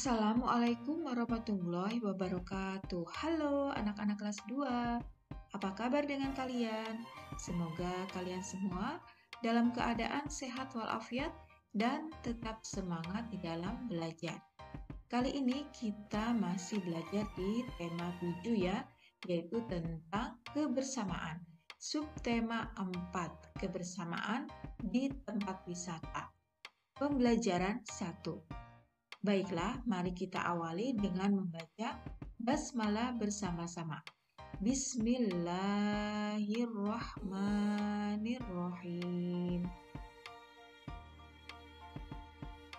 Assalamualaikum warahmatullahi wabarakatuh. Halo anak-anak kelas 2. Apa kabar dengan kalian? Semoga kalian semua dalam keadaan sehat walafiat dan tetap semangat di dalam belajar. Kali ini kita masih belajar di tema 7 ya, yaitu tentang kebersamaan. Subtema 4, kebersamaan di tempat wisata. Pembelajaran 1. Baiklah, mari kita awali dengan membaca basmalah bersama-sama. Bismillahirrahmanirrahim.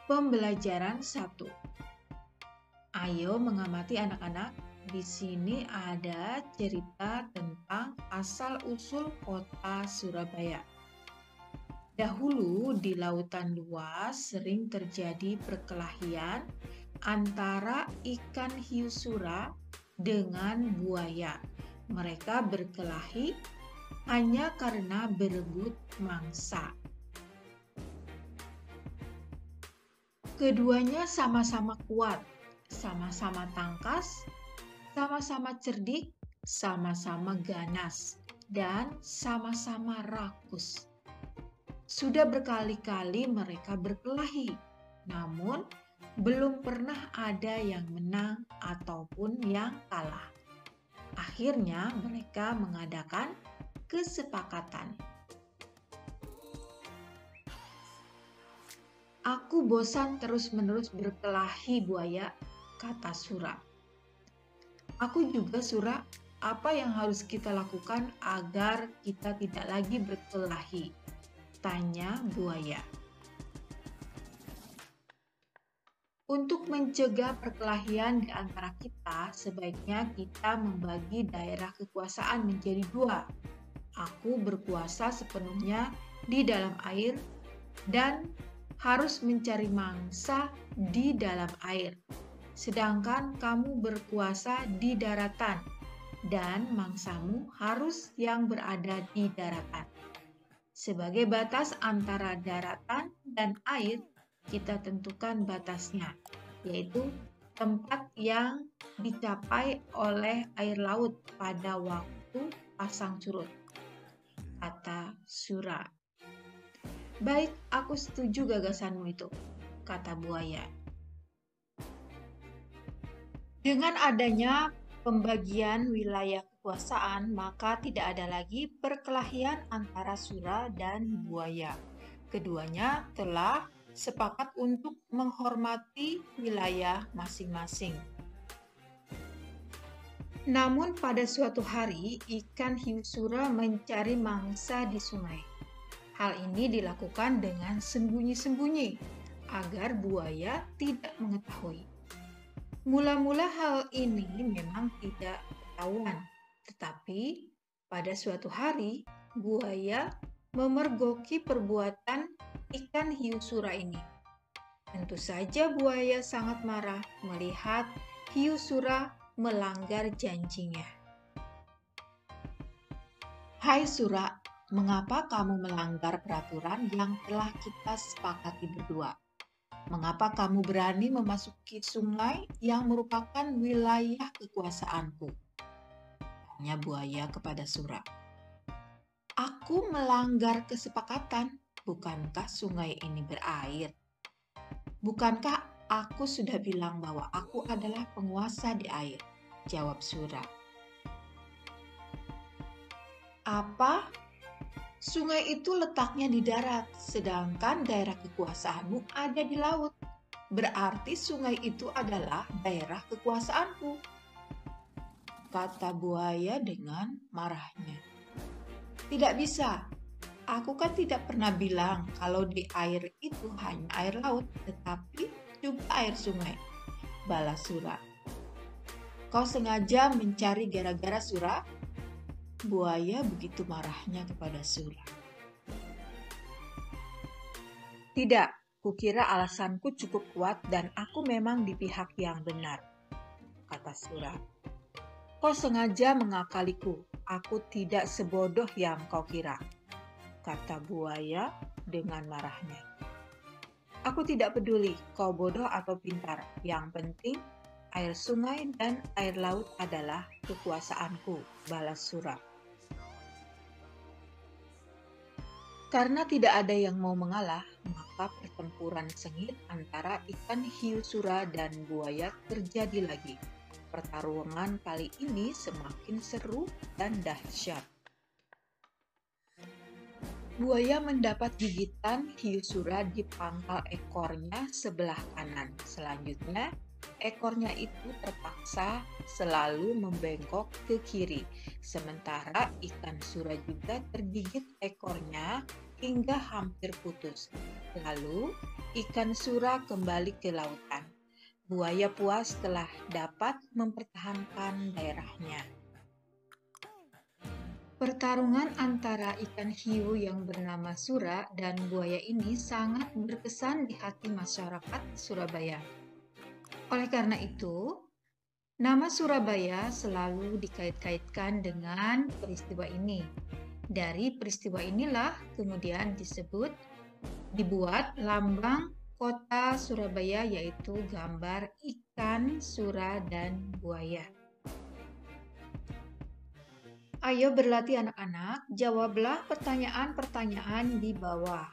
Pembelajaran 1. Ayo mengamati anak-anak. Di sini ada cerita tentang asal-usul kota Surabaya. Dahulu di lautan luas sering terjadi perkelahian antara ikan hiu sura dengan buaya. Mereka berkelahi hanya karena berebut mangsa. Keduanya sama-sama kuat, sama-sama tangkas, sama-sama cerdik, sama-sama ganas, dan sama-sama rakus. Sudah berkali-kali mereka berkelahi, namun belum pernah ada yang menang ataupun yang kalah. Akhirnya mereka mengadakan kesepakatan. Aku bosan terus-menerus berkelahi buaya, kata Sura. Aku juga Sura, apa yang harus kita lakukan agar kita tidak lagi berkelahi? Tanya buaya. Untuk mencegah perkelahian di antara kita, sebaiknya kita membagi daerah kekuasaan menjadi 2. Aku berkuasa sepenuhnya di dalam air dan harus mencari mangsa di dalam air. Sedangkan kamu berkuasa di daratan dan mangsamu harus yang berada di daratan. Sebagai batas antara daratan dan air, kita tentukan batasnya, yaitu tempat yang dicapai oleh air laut pada waktu pasang surut, kata Sura. Baik, aku setuju gagasanmu itu, kata buaya. Dengan adanya pembagian wilayah kekuasaan, maka tidak ada lagi perkelahian antara Sura dan buaya. Keduanya telah sepakat untuk menghormati wilayah masing-masing. Namun pada suatu hari, ikan hiu sura mencari mangsa di sungai. Hal ini dilakukan dengan sembunyi-sembunyi agar buaya tidak mengetahui. Mula-mula hal ini memang tidak ketahuan, tetapi pada suatu hari buaya memergoki perbuatan ikan hiu sura ini. Tentu saja buaya sangat marah melihat hiu sura melanggar janjinya. Hai Sura, mengapa kamu melanggar peraturan yang telah kita sepakati berdua? Mengapa kamu berani memasuki sungai yang merupakan wilayah kekuasaanku? Tanya buaya kepada Sura. Aku melanggar kesepakatan, bukankah sungai ini berair? Bukankah aku sudah bilang bahwa aku adalah penguasa di air? Jawab Sura. Apa? Sungai itu letaknya di darat, sedangkan daerah kekuasaanmu ada di laut. Berarti sungai itu adalah daerah kekuasaanku, kata buaya dengan marahnya. Tidak bisa. Aku kan tidak pernah bilang kalau di air itu hanya air laut, tetapi juga air sungai, balas Sura. Kau sengaja mencari gara-gara, Sura? Buaya begitu marahnya kepada Sura. Tidak, kukira alasanku cukup kuat dan aku memang di pihak yang benar, kata Sura. Kau sengaja mengakaliku, aku tidak sebodoh yang kau kira, kata buaya dengan marahnya. Aku tidak peduli kau bodoh atau pintar. Yang penting, air sungai dan air laut adalah kekuasaanku, balas Sura. Karena tidak ada yang mau mengalah, maka pertempuran sengit antara ikan hiu sura dan buaya terjadi lagi. Pertarungan kali ini semakin seru dan dahsyat. Buaya mendapat gigitan hiu sura di pangkal ekornya sebelah kanan. Selanjutnya, ekornya itu terpaksa selalu membengkok ke kiri. Sementara ikan sura juga tergigit ekornya hingga hampir putus. Lalu, ikan sura kembali ke lautan. Buaya puas telah dapat mempertahankan daerahnya. Pertarungan antara ikan hiu yang bernama Sura dan buaya ini sangat berkesan di hati masyarakat Surabaya. Oleh karena itu, nama Surabaya selalu dikait-kaitkan dengan peristiwa ini. Dari peristiwa inilah kemudian dibuat lambang kota Surabaya, yaitu gambar ikan, sura, dan buaya. Ayo berlatih anak-anak, jawablah pertanyaan-pertanyaan di bawah.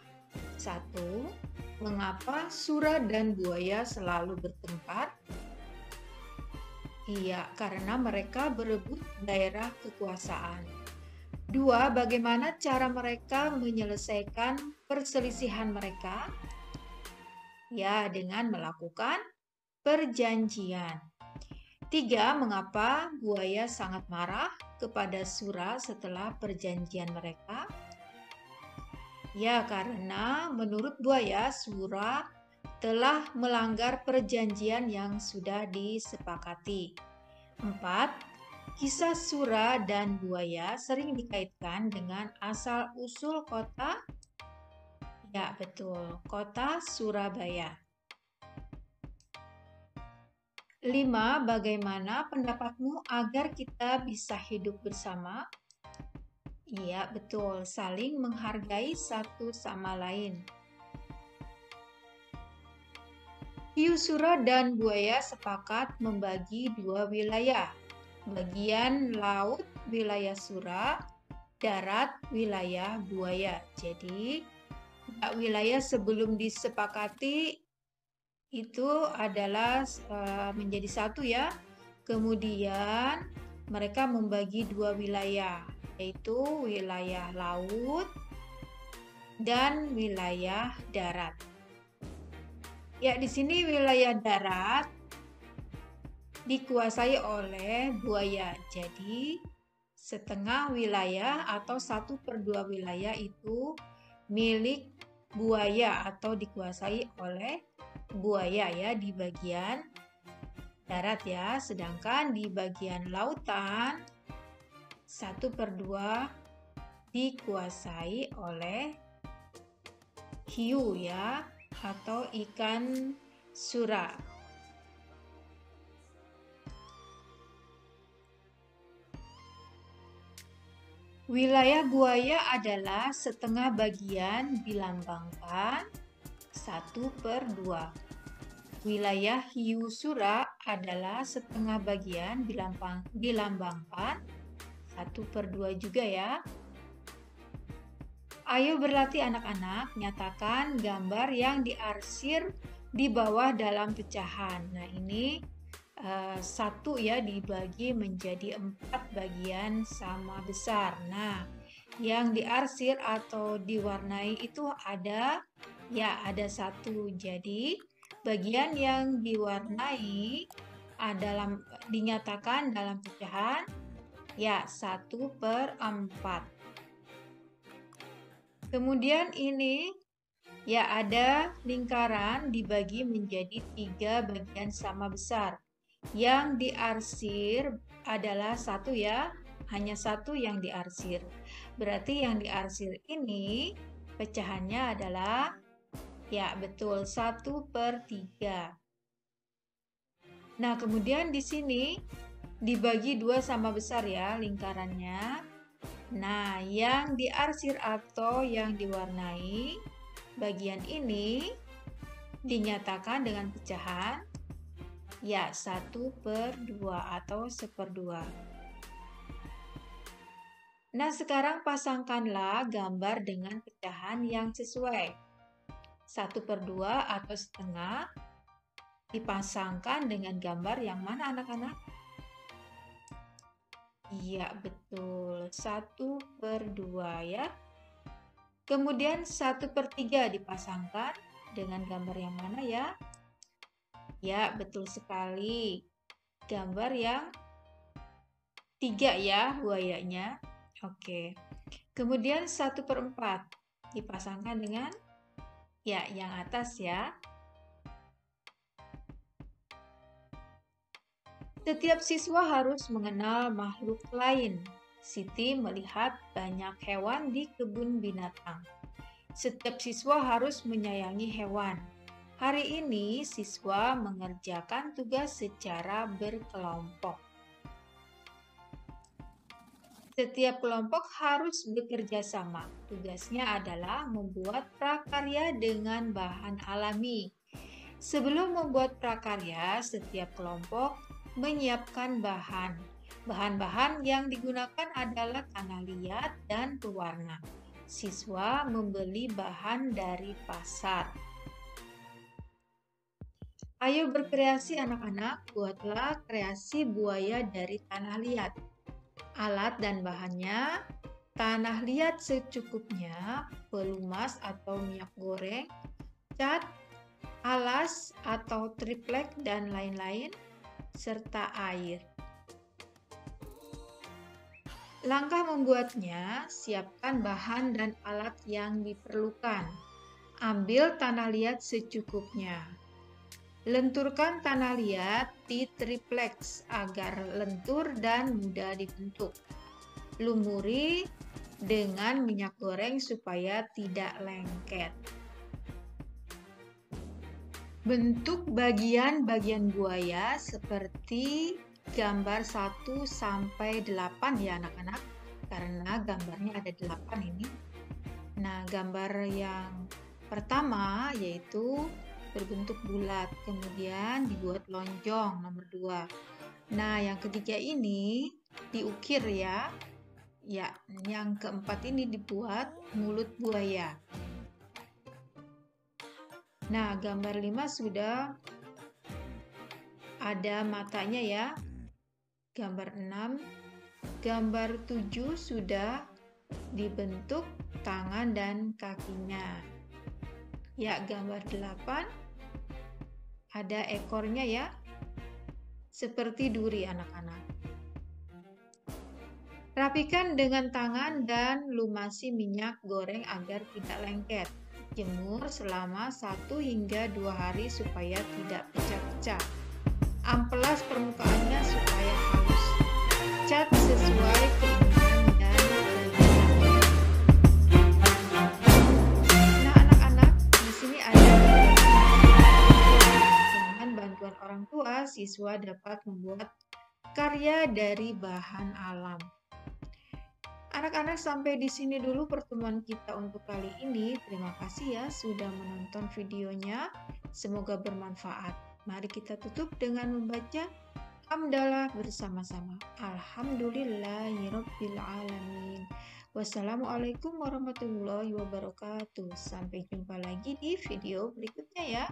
1. Mengapa sura dan buaya selalu bertengkar? Iya, karena mereka berebut daerah kekuasaan. 2. Bagaimana cara mereka menyelesaikan perselisihan mereka? Ya, dengan melakukan perjanjian. 3. Mengapa buaya sangat marah kepada Sura setelah perjanjian mereka? Ya, karena menurut buaya, Sura telah melanggar perjanjian yang sudah disepakati. 4. Kisah Sura dan buaya sering dikaitkan dengan asal-usul kota. Ya, betul, kota Surabaya. 5. Bagaimana pendapatmu agar kita bisa hidup bersama? Iya, betul. Saling menghargai satu sama lain. Hiu sura dan buaya sepakat membagi 2 wilayah. Bagian laut wilayah sura, darat wilayah buaya. Jadi, wilayah sebelum disepakati itu adalah menjadi satu ya. Kemudian mereka membagi 2 wilayah, yaitu wilayah laut dan wilayah darat. Ya, di sini wilayah darat dikuasai oleh buaya. Jadi, setengah wilayah atau 1/2 wilayah itu milik buaya atau dikuasai oleh buaya ya di bagian darat ya, sedangkan di bagian lautan 1/2 dikuasai oleh hiu ya atau ikan sura. Wilayah buaya adalah setengah bagian dilambangkan 1/2. Wilayah hiu sura adalah setengah bagian dilambangkan 1/2 juga ya. Ayo berlatih anak-anak, nyatakan gambar yang diarsir di bawah dalam pecahan. Nah, ini 1 ya dibagi menjadi 4 bagian sama besar. Nah, yang diarsir atau diwarnai itu ada 1. Jadi, bagian yang diwarnai dinyatakan dalam pecahan 1/4. Kemudian ini ada lingkaran dibagi menjadi 3 bagian sama besar. Yang diarsir adalah 1 ya, hanya 1 yang diarsir. Berarti yang diarsir ini pecahannya adalah betul 1/3. Nah, kemudian di sini dibagi 2 sama besar ya lingkarannya. Nah, yang diarsir atau yang diwarnai bagian ini dinyatakan dengan pecahan ya 1/2 atau 1/2. Nah, sekarang pasangkanlah gambar dengan pecahan yang sesuai. 1/2 atau setengah dipasangkan dengan gambar yang mana anak-anak? Iya, betul. 1/2 ya. Kemudian 1/3 dipasangkan dengan gambar yang mana ya? Ya, betul sekali. Gambar yang 3 ya, buayanya. Oke. Kemudian 1/4 dipasangkan dengan ya, yang atas ya. Setiap siswa harus mengenal makhluk lain. Siti melihat banyak hewan di kebun binatang. Setiap siswa harus menyayangi hewan. Hari ini siswa mengerjakan tugas secara berkelompok. Setiap kelompok harus bekerja sama. Tugasnya adalah membuat prakarya dengan bahan alami. Sebelum membuat prakarya, setiap kelompok menyiapkan bahan. Bahan-bahan yang digunakan adalah tanah liat dan pewarna. Siswa membeli bahan dari pasar. Ayo berkreasi anak-anak, buatlah kreasi buaya dari tanah liat. Alat dan bahannya, tanah liat secukupnya, pelumas atau minyak goreng, cat, alas atau triplek dan lain-lain, serta air. Langkah membuatnya, siapkan bahan dan alat yang diperlukan. Ambil tanah liat secukupnya. Lenturkan tanah liat di triplex agar lentur dan mudah dibentuk. Lumuri dengan minyak goreng supaya tidak lengket. Bentuk bagian-bagian buaya seperti gambar 1 sampai 8 ya anak-anak, karena gambarnya ada 8 ini. Nah, gambar yang pertama yaitu berbentuk bulat, kemudian dibuat lonjong nomor 2. Nah, yang ketiga ini diukir ya. Ya, yang keempat ini dibuat mulut buaya. Nah, gambar 5 sudah ada matanya ya. Gambar 6, gambar 7 sudah dibentuk tangan dan kakinya. Ya, gambar 8 ada ekornya ya, seperti duri anak-anak. Rapikan dengan tangan dan lumasi minyak goreng agar tidak lengket. Jemur selama 1 hingga 2 hari supaya tidak pecah-pecah. Amplas permukaannya supaya halus. Cat sesuai keinginan dan kelenturannya. Nah, anak-anak, di sini ada dengan bantuan orang tua, siswa dapat membuat karya dari bahan alam. Anak-anak, sampai di sini dulu pertemuan kita untuk kali ini. Terima kasih ya sudah menonton videonya. Semoga bermanfaat. Mari kita tutup dengan membaca hamdalah bersama-sama. Alhamdulillahirabbil alamin. Wassalamualaikum warahmatullahi wabarakatuh. Sampai jumpa lagi di video berikutnya ya.